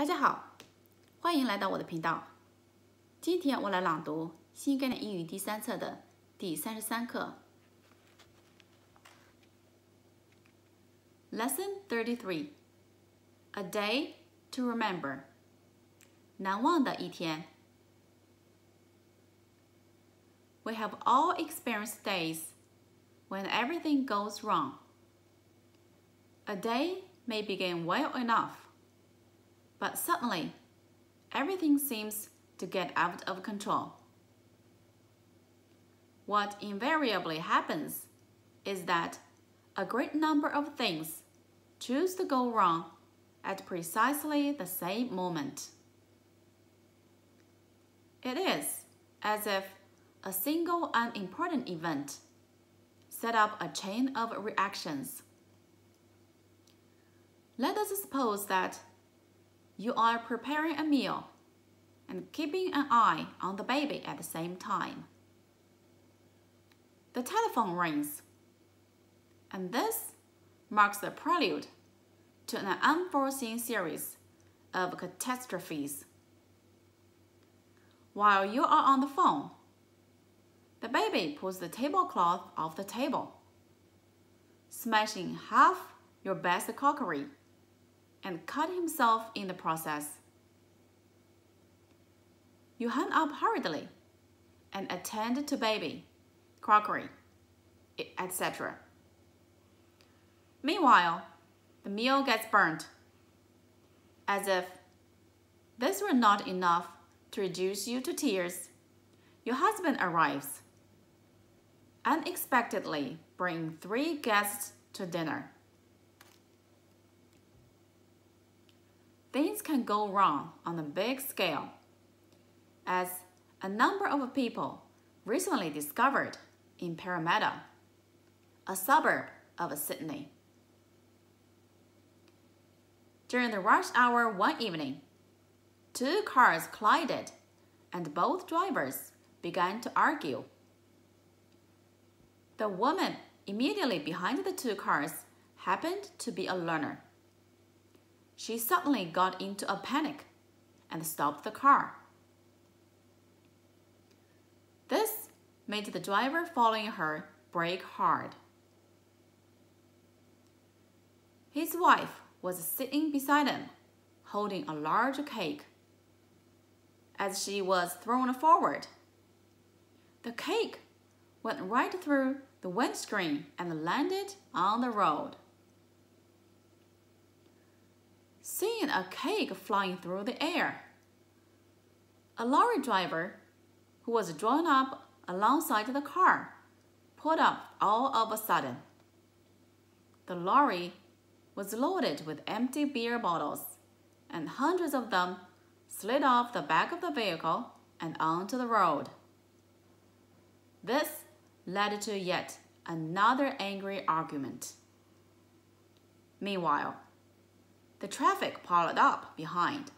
大家好，欢迎来到我的频道。今天我来朗读新概念英语第3册的第33课。Lesson 33 A Day to Remember 难忘的一天。We have all experienced days when everything goes wrong. A day may begin well enough, but suddenly, everything seems to get out of control. What invariably happens is that a great number of things choose to go wrong at precisely the same moment. It is as if a single unimportant event set up a chain of reactions. Let us suppose that you are preparing a meal and keeping an eye on the baby at the same time. The telephone rings, and this marks the prelude to an unforeseen series of catastrophes. While you are on the phone, the baby pulls the tablecloth off the table, smashing half your best crockery and cut himself in the process. You hang up hurriedly and attend to baby, crockery, etc. Meanwhile, the meal gets burnt. As if this were not enough to reduce you to tears, your husband arrives, unexpectedly bringing 3 guests to dinner. Things can go wrong on a big scale, as a number of people recently discovered in Parramatta, a suburb of Sydney. During the rush hour one evening, 2 cars collided and both drivers began to argue. The woman immediately behind the 2 cars happened to be a learner. She suddenly got into a panic and stopped the car. This made the driver following her brake hard. His wife was sitting beside him, holding a large cake. As she was thrown forward, the cake went right through the windscreen and landed on the road. Seeing a cake flying through the air, a lorry driver who was drawn up alongside the car pulled up all of a sudden. The lorry was loaded with empty beer bottles, and hundreds of them slid off the back of the vehicle and onto the road. This led to yet another angry argument. Meanwhile, the traffic piled up behind.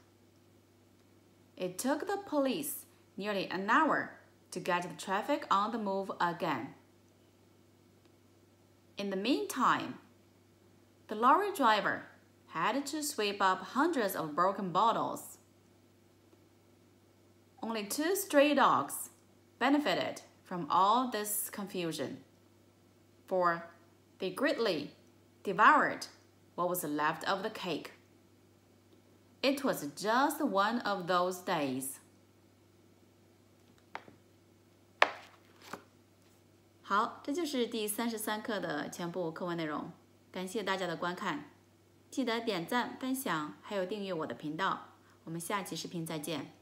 It took the police nearly an hour to get the traffic on the move again. In the meantime, the lorry driver had to sweep up hundreds of broken bottles. Only 2 stray dogs benefited from all this confusion, for they greedily devoured what was left of the cake. It was just one of those days. 好，这就是第33课的全部课文内容。感谢大家的观看，记得点赞、分享，还有订阅我的频道。我们下期视频再见。